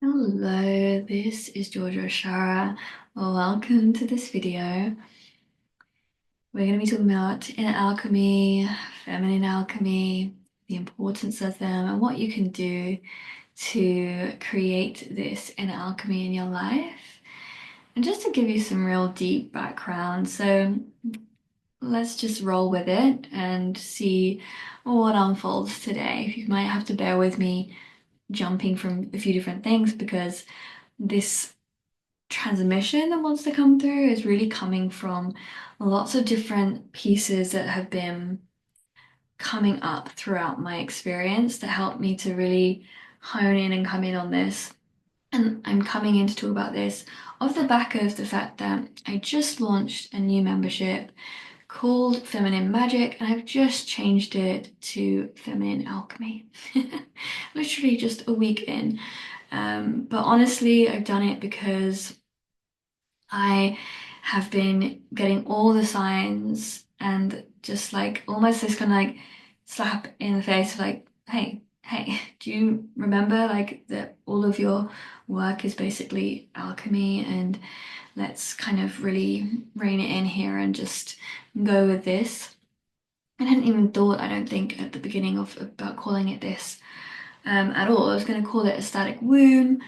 Hello, this is Georgia Shara. Welcome to this video. We're going to be talking about inner alchemy, feminine alchemy, the importance of them, and what you can do to create this inner alchemy in your life. And just to give you some real deep background, so let's just roll with it and see what unfolds today. You might have to bear with me jumping from a few different things because this transmission that wants to come through is really coming from lots of different pieces that have been coming up throughout my experience that help me to really hone in and come in on this. And I'm coming in to talk about this off the back of the fact that I just launched a new membership called Feminine Magic, and I've just changed it to Feminine Alchemy. Literally just a week in. But honestly, I've done it because I have been getting all the signs and just like almost this kind of like slap in the face of like, hey, do you remember like that all of your work is basically alchemy, and let's kind of really rein it in here and just go with this. I hadn't even thought, I don't think, at the beginning of about calling it this at all. I was going to call it a static womb,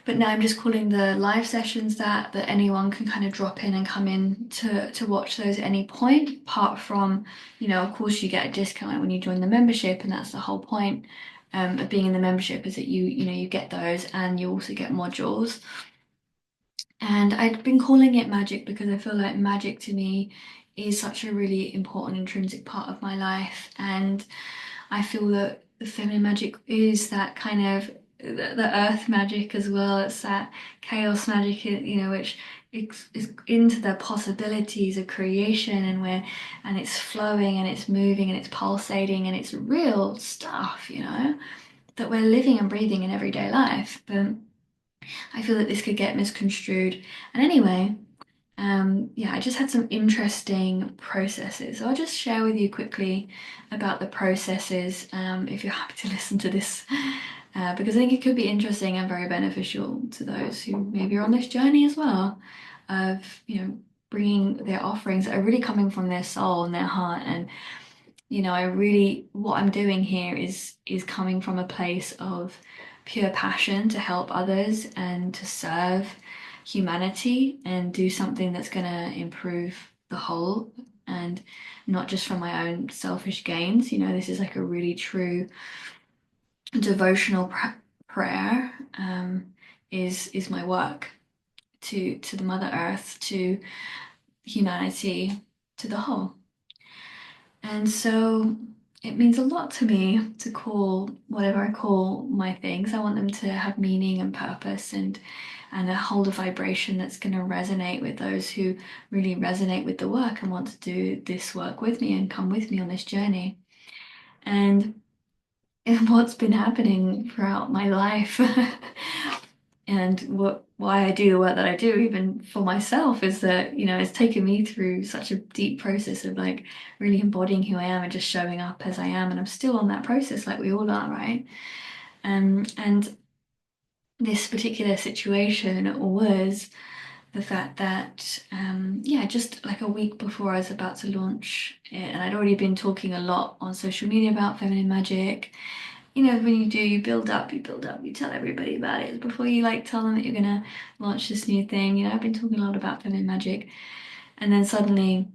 but now I'm just calling the live sessions that anyone can kind of drop in and come in to watch those at any point. Apart from, of course, you get a discount when you join the membership, and that's the whole point of being in the membership, is that you get those and you also get modules. And I've been calling it magic because I feel like magic to me is such a really important intrinsic part of my life, and I feel that the feminine magic is that kind of the earth magic as well. It's that chaos magic, which is into the possibilities of creation, and it's flowing and it's moving and it's pulsating and it's real stuff, that we're living and breathing in everyday life. But I feel that this could get misconstrued. And anyway, yeah, I just had some interesting processes. So I'll just share with you quickly about the processes, if you're happy to listen to this, because I think it could be interesting and very beneficial to those who maybe are on this journey as well, of, bringing their offerings that are really coming from their soul and their heart. And, I really, what I'm doing here is coming from a place of pure passion to help others and to serve humanity and do something that's going to improve the whole, and not just from my own selfish gains. This is like a really true devotional prayer, is my work to the Mother Earth, to humanity, to the whole. And so it means a lot to me to call whatever I call my things. I want them to have meaning and purpose, and hold a vibration that's going to resonate with those who really resonate with the work and want to do this work with me and come with me on this journey. And what's been happening throughout my life and why I do the work that I do, even for myself, is that, it's taken me through such a deep process of like really embodying who I am and just showing up as I am. And I'm still on that process, like we all are, right? And this particular situation was the fact that, yeah, just like a week before I was about to launch it, and I'd already been talking a lot on social media about feminine magic. When you do, you build up, you tell everybody about it before you like tell them that you're gonna launch this new thing. I've been talking a lot about feminine magic, and then suddenly,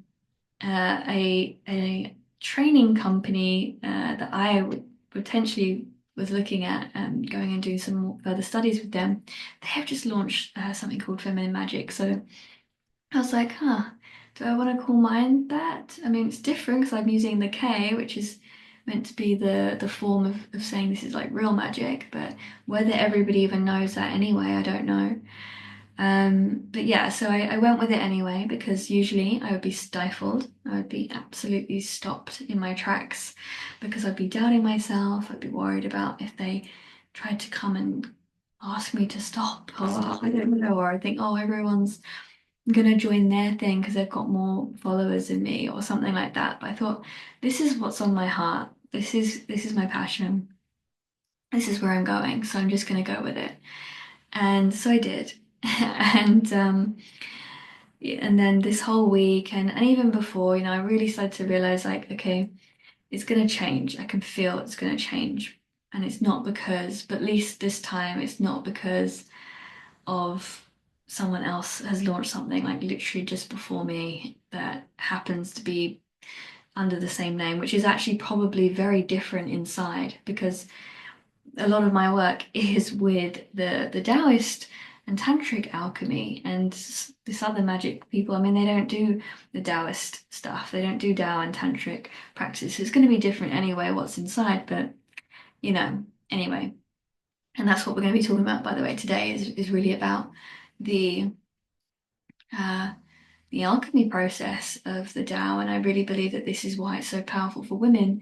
a training company that I would potentially was looking at going and doing some more further studies with them, they have just launched something called Feminine Magic. So I was like, do I want to call mine that? I mean, it's different because I'm using the K, which is meant to be the form of saying this is like real magic, but whether everybody even knows that anyway, I don't know. But yeah, so I went with it anyway because usually I would be stifled. I would be absolutely stopped in my tracks because I'd be doubting myself. I'd be worried about if they tried to come and ask me to stop, or I don't know, or I think, oh, everyone's gonna join their thing because they've got more followers than me or something like that. But I thought, this is what's on my heart. This is my passion. This is where I'm going, so I'm just gonna go with it. And so I did. And then this whole week and even before, I really started to realize like, okay, it's going to change. I can feel it's going to change. And it's not because, but at least this time, it's not because of someone else has launched something like literally just before me that happens to be under the same name, which is actually probably very different inside because a lot of my work is with the Taoist and tantric alchemy and this other magic people. I mean, they don't do the Taoist stuff. They don't do Tao and tantric practice. It's going to be different anyway, what's inside, but anyway. And that's what we're going to be talking about, by the way, today is really about the uh, the alchemy process of the Tao. And I really believe that this is why it's so powerful for women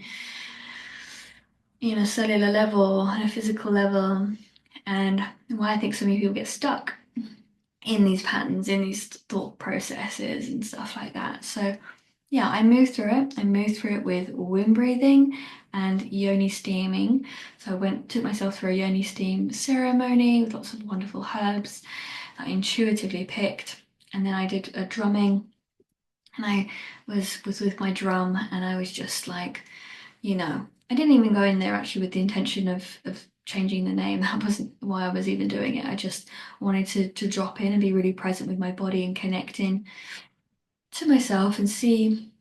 in a cellular level and a physical level, and why I think so many people get stuck in these patterns, in these thought processes and stuff like that. So yeah, I moved through it. I moved through it with womb breathing and yoni steaming. So I took myself through a yoni steam ceremony with lots of wonderful herbs that I intuitively picked. And then I did a drumming and I was with my drum and I was just like, I didn't even go in there actually with the intention of changing the name. That wasn't why I was even doing it. I just wanted to drop in and be really present with my body and connecting to myself and see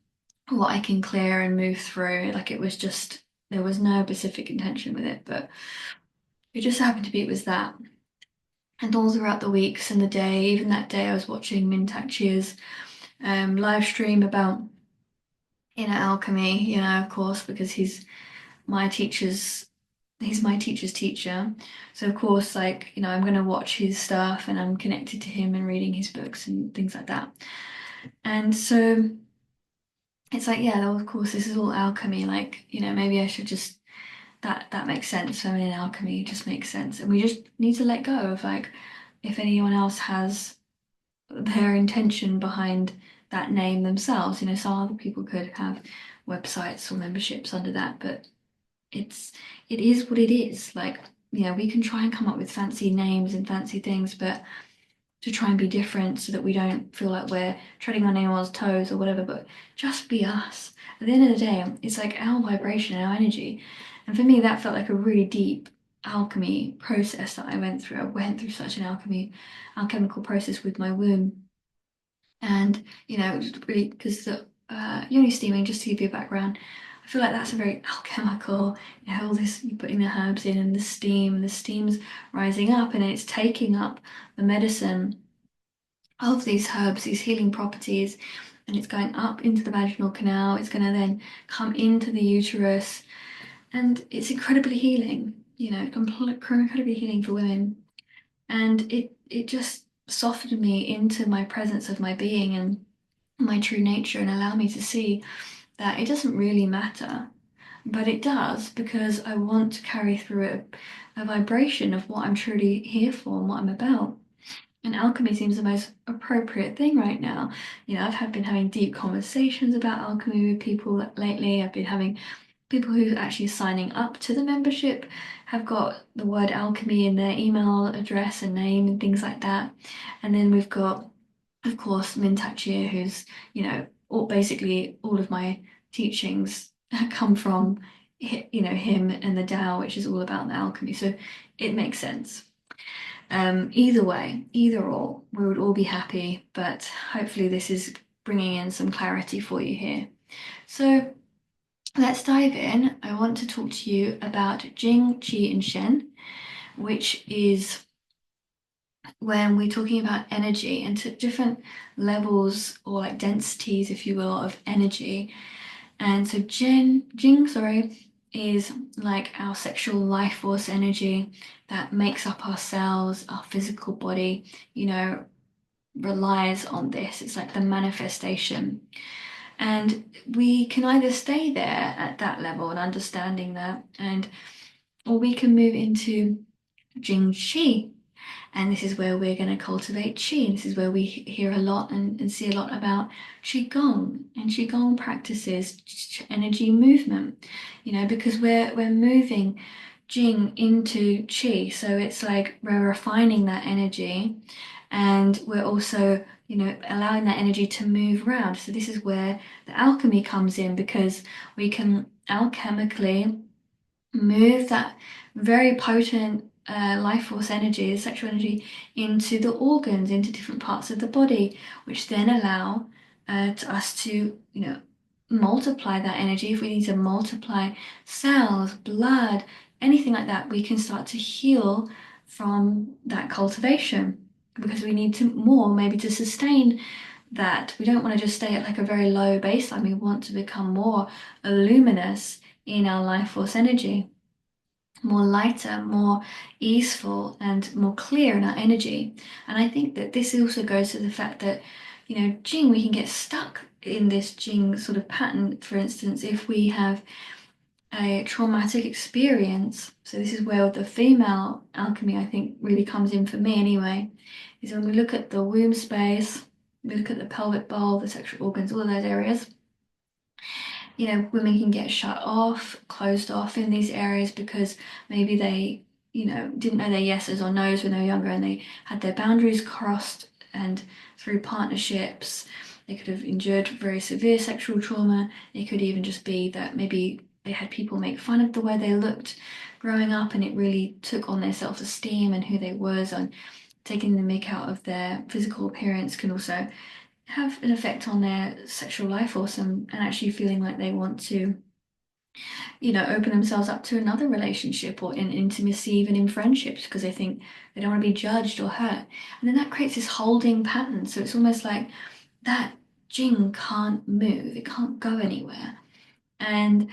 what I can clear and move through. Like it was just, there was no specific intention with it, but it just happened to be it was that. And all throughout the weeks and the day, even that day, I was watching Mintak Chia's live stream about inner alchemy, of course, because my teacher's he's my teacher's teacher. So of course, like, I'm gonna watch his stuff and I'm connected to him and reading his books and things like that. And so it's like, yeah, of course, this is all alchemy. Like, maybe I should just that makes sense. Feminine alchemy just makes sense. And we just need to let go of like if anyone else has their intention behind that name themselves. Some other people could have websites or memberships under that, but it is what it is. Like, we can try and come up with fancy names and fancy things, but to try and be different so that we don't feel like we're treading on anyone's toes or whatever, but just be us. At the end of the day, it's like our vibration, our energy. And for me, that felt like a really deep alchemy process that I went through. I went through such an alchemical process with my womb. And, it was really because the yoni steaming, just to give you a background, I feel like that's a very alchemical, all this, you're putting the herbs in and the steam's rising up and it's taking up the medicine of these herbs, these healing properties, and it's going up into the vaginal canal. It's going to then come into the uterus, and it's incredibly healing, incredibly healing for women. And it just softened me into my presence of my being and my true nature and allowed me to see that it doesn't really matter. But it does because I want to carry through a vibration of what I'm truly here for and what I'm about. And alchemy seems the most appropriate thing right now. I've been having deep conversations about alchemy with people lately. I've been having people who actually signing up to the membership have got the word alchemy in their email address and name and things like that. And then we've got, of course, Mintak Chia, who's, basically all of my teachings come from, him and the Tao, which is all about the alchemy. So it makes sense. Either way, either or, we would all be happy, but hopefully this is bringing in some clarity for you here. So let's dive in. I want to talk to you about Jing, Qi, and Shen, which is when we're talking about energy and to different levels or like densities, if you will, of energy. And so Jing, is like our sexual life force energy that makes up our cells, our physical body, relies on this. It's like the manifestation. And we can either stay there at that level and understanding that, or we can move into Jing Qi. And this is where we're going to cultivate Qi. And this is where we hear a lot and see a lot about Qigong. And Qigong practices energy movement, because we're moving Jing into Qi. So it's like we're refining that energy, and we're also, allowing that energy to move around. So this is where the alchemy comes in, because we can alchemically move that very potent life force energy, sexual energy, into the organs, into different parts of the body, which then allow to us to, multiply that energy. If we need to multiply cells, blood, anything like that, we can start to heal from that cultivation, because we need to more maybe to sustain that. We don't want to just stay at like a very low baseline. We want to become more luminous in our life force energy, more lighter, more easeful, and more clear in our energy. And I think that this also goes to the fact that, Jing, we can get stuck in this Jing sort of pattern. For instance, if we have a traumatic experience, so this is where the female alchemy, I think, really comes in for me anyway, is when we look at the womb space, we look at the pelvic bowl, the sexual organs, all of those areas. Women can get shut off, closed off in these areas because maybe they, didn't know their yeses or nos when they were younger, and they had their boundaries crossed, and through partnerships, they could have endured very severe sexual trauma. It could even just be that maybe they had people make fun of the way they looked growing up, and it really took on their self-esteem and who they was, and taking the mick out of their physical appearance can also have an effect on their sexual life force, and actually feeling like they want to, open themselves up to another relationship or in intimacy, even in friendships, because they think they don't want to be judged or hurt. And then that creates this holding pattern. So it's almost like that Jing can't move, it can't go anywhere. And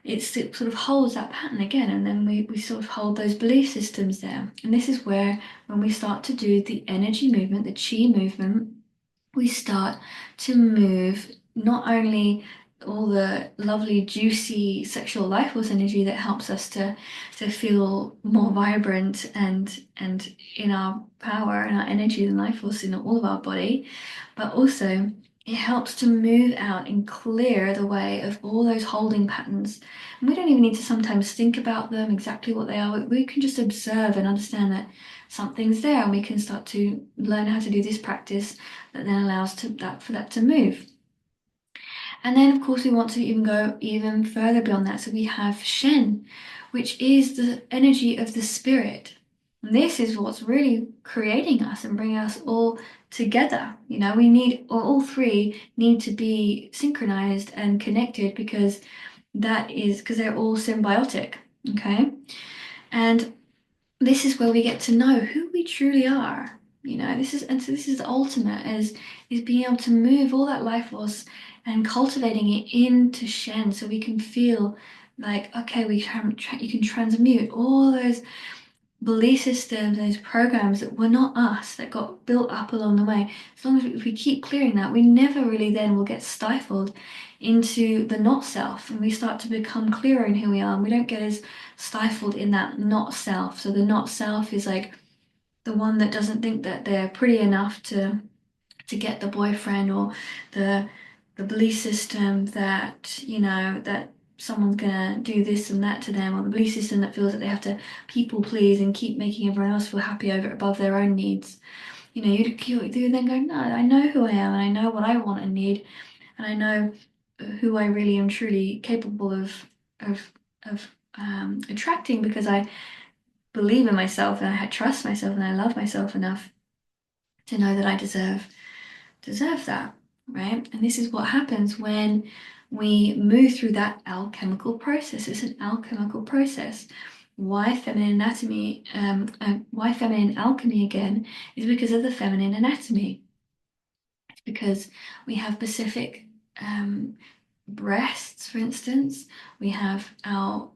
it sort of holds that pattern again, and then we sort of hold those belief systems there. And this is where, when we start to do the energy movement, the Qi movement, we start to move not only all the lovely, juicy sexual life force energy that helps us to feel more vibrant and in our power and our energy and life force in all of our body, but also it helps to move out and clear the way of all those holding patterns. And we don't even need to sometimes think about them, exactly what they are. We can just observe and understand that something's there, and we can start to learn how to do this practice that then allows for that to move. And then, of course, we want to even go even further beyond that. So we have Shen, which is the energy of the spirit. And this is what's really creating us and bringing us all together. We need, or all three need to be synchronized and connected, because they're all symbiotic. Okay. And this is where we get to know who we truly are. So this is the ultimate, is being able to move all that life force and cultivating it into Shen, so we can feel like, okay, you can transmute all those belief systems, those programs that were not us, that got built up along the way. As long as if we keep clearing that, we never really then will get stifled into the not self, and we start to become clearer in who we are, and we don't get as stifled in that not self. So the not self is like the one that doesn't think that they're pretty enough to get the boyfriend, or the belief system that, that someone's gonna do this and that to them, or the belief system that feels that they have to people please and keep making everyone else feel happy over above their own needs. You then go, no, I know who I am, and I know what I want and need, and I know who I really am truly capable of attracting, because I believe in myself, and I trust myself, and I love myself enough to know that I deserve that, right? And this is what happens when we move through that alchemical process. It's an alchemical process. Why feminine anatomy? Why feminine alchemy again is because of the feminine anatomy. It's because we have specific breasts, for instance. We have our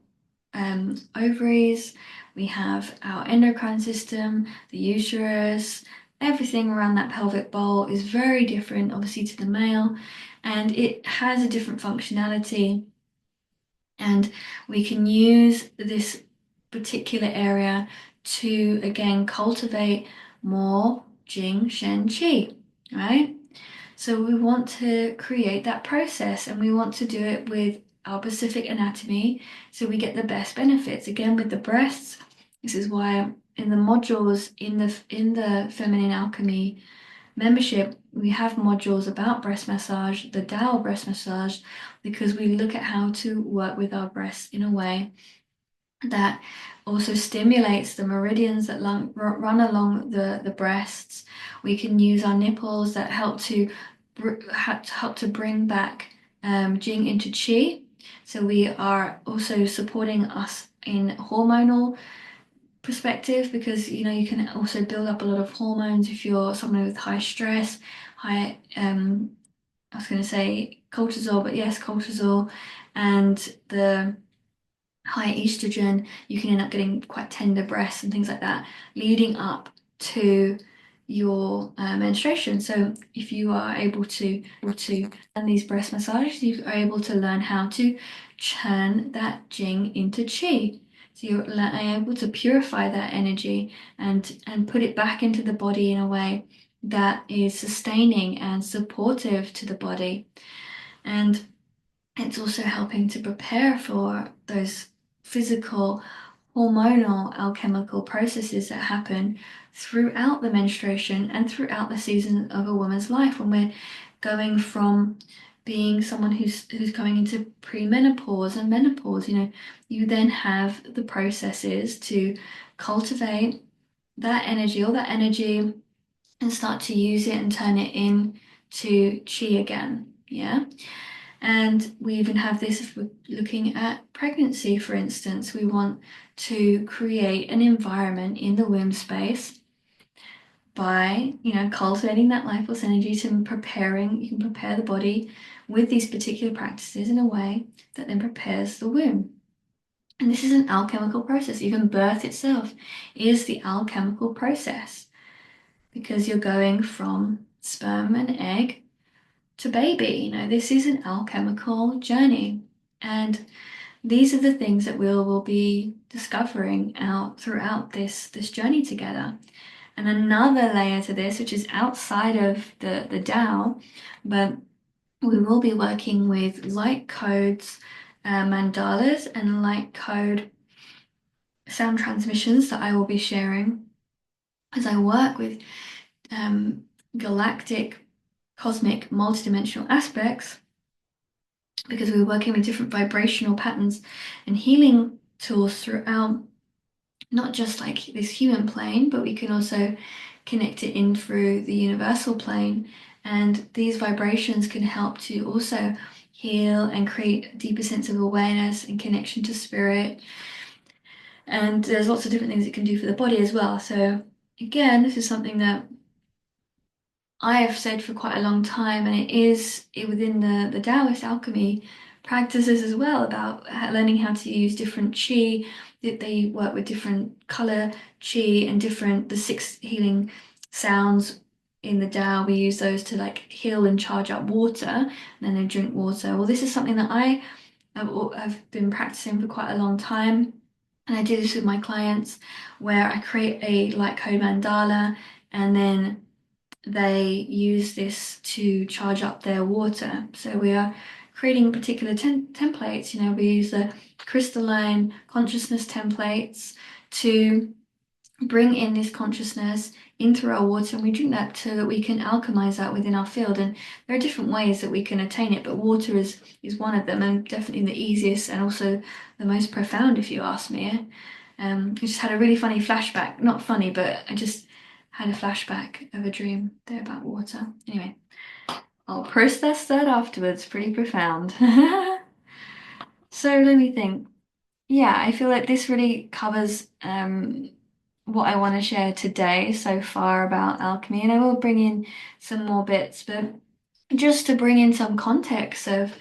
ovaries. We have our endocrine system, the uterus. Everything around that pelvic bowl is very different, obviously, to the male, and it has a different functionality. And we can use this particular area to, again, cultivate more Jing, Shen, Qi, right? So we want to create that process, and we want to do it with our specific anatomy so we get the best benefits. Again, with the breasts, this is why in the modules in the Feminine Alchemy membership, we have modules about breast massage, the Tao breast massage, because we look at how to work with our breasts in a way that also stimulates the meridians that run along the breasts. We can use our nipples that help to bring back Jing into Qi. So we are also supporting us in hormonal perspective, because you can also build up a lot of hormones if you're someone with high stress, high I was going to say cortisol, but yes, cortisol, and the high estrogen. You can end up getting quite tender breasts and things like that leading up to your menstruation. So if you are able to learn these breast massages, you are able to learn how to churn that Jing into Qi. So you're able to purify that energy and put it back into the body in a way that is sustaining and supportive to the body. And it's also helping to prepare for those physical, hormonal, alchemical processes that happen throughout the menstruation and throughout the season of a woman's life, when we're going from being someone who's going into premenopause and menopause. You then have the processes to cultivate that energy, all that energy, and start to use it and turn it into chi again. Yeah. And we even have this if we're looking at pregnancy, for instance. We want to create an environment in the womb space by, cultivating that life force energy to you can prepare the body with these particular practices in a way that then prepares the womb. And this is an alchemical process. Even birth itself is the alchemical process, because you're going from sperm and egg to baby. This is an alchemical journey. And these are the things that we'll be discovering out throughout this journey together. And another layer to this, which is outside of the Tao, but we will be working with light codes, mandalas, and light code sound transmissions that I will be sharing as I work with galactic, cosmic, multidimensional aspects, because we're working with different vibrational patterns and healing tools throughout, not just like this human plane, but we can also connect it in through the universal plane. And these vibrations can help to also heal and create a deeper sense of awareness and connection to spirit. And there's lots of different things it can do for the body as well. So again, this is something that I have said for quite a long time, and it is within the Taoist alchemy practices as well, about learning how to use different qi. They work with different color qi and the 6 healing sounds in the Tao. We use those to like heal and charge up water, and then they drink water. Well, this is something that I have been practicing for quite a long time. And I do this with my clients, where I create a light code mandala, and then they use this to charge up their water. So we are creating particular templates. We use the crystalline consciousness templates to bring in this consciousness in through our water, and we drink that so that we can alchemize that within our field. And there are different ways that we can attain it, but water is one of them, and definitely the easiest and also the most profound, if you ask me. I just had a really funny flashback, not funny, but I just had a flashback of a dream there about water. Anyway, I'll process that afterwards. Pretty profound. So let me think. Yeah, I feel like this really covers what I want to share today so far about alchemy, and I will bring in some more bits, but just to bring in some context of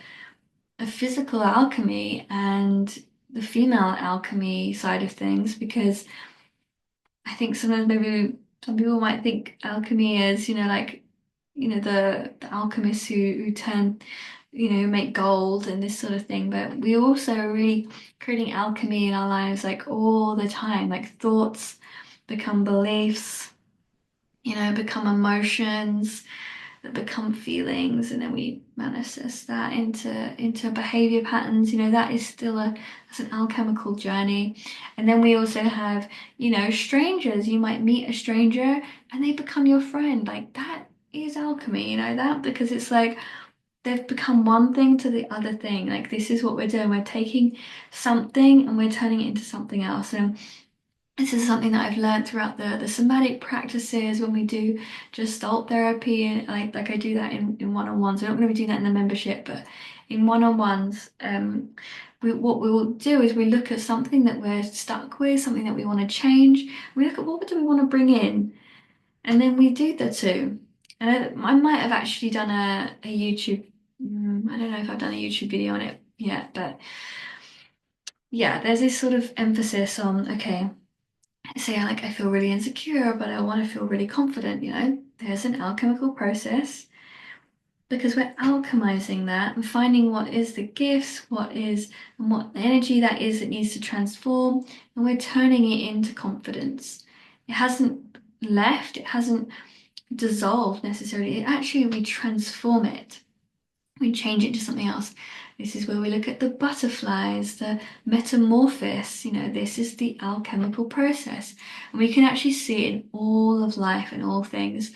physical alchemy and the female alchemy side of things, because I think sometimes maybe some people might think alchemy is, like, the alchemists who turn, make gold and this sort of thing. But we also are really creating alchemy in our lives like all the time. Like thoughts become beliefs, become emotions. that become feelings, and then we manifest that into behavior patterns. That is still that's an alchemical journey. And then we also have, strangers. You might meet a stranger and they become your friend. Like that is alchemy, that, because it's like they've become one thing to the other thing. Like this is what we're doing. We're taking something and we're turning it into something else. And this is something that I've learned throughout the somatic practices when we do gestalt therapy, and like I do that in one-on-ones. I'm not going to be doing that in the membership, but in one-on-ones, what we will do is we look at something that we're stuck with, something that we want to change. We look at what do we want to bring in, and then we do the two. And I might have actually done a YouTube. I don't know if I've done a YouTube video on it yet, but yeah, there's this sort of emphasis on, okay, say like I feel really insecure, but I want to feel really confident, there's an alchemical process because we're alchemizing that and finding what is the gifts, what is and what energy that is that needs to transform, and we're turning it into confidence. It hasn't left, it hasn't dissolved necessarily. Actually, we transform it. We change it to something else. This is where we look at the butterflies, the metamorphosis. This is the alchemical process. And we can actually see it in all of life and all things.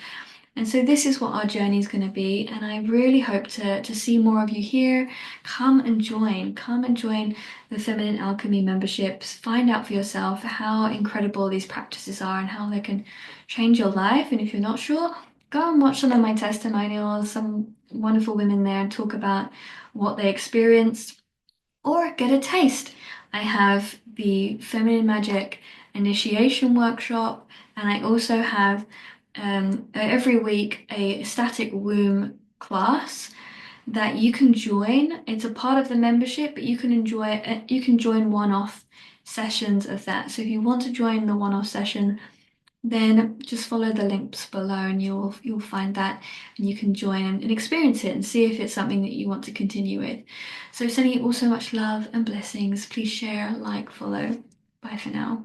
And so this is what our journey is going to be. And I really hope to see more of you here. Come and join. Come and join the Feminine Alchemy memberships. Find out for yourself how incredible these practices are and how they can change your life. And if you're not sure, go and watch some of my testimonials. Some wonderful women there talk about what they experienced, or get a taste. I have the Feminine Magic Initiation Workshop, and I also have every week a static womb class that you can join. It's a part of the membership, but you can enjoy it. You can join one-off sessions of that. So if you want to join the one-off session, then just follow the links below and you'll find that, and you can join and experience it and see if it's something that you want to continue with. So sending you all so much love and blessings. Please share, like, follow. Bye for now.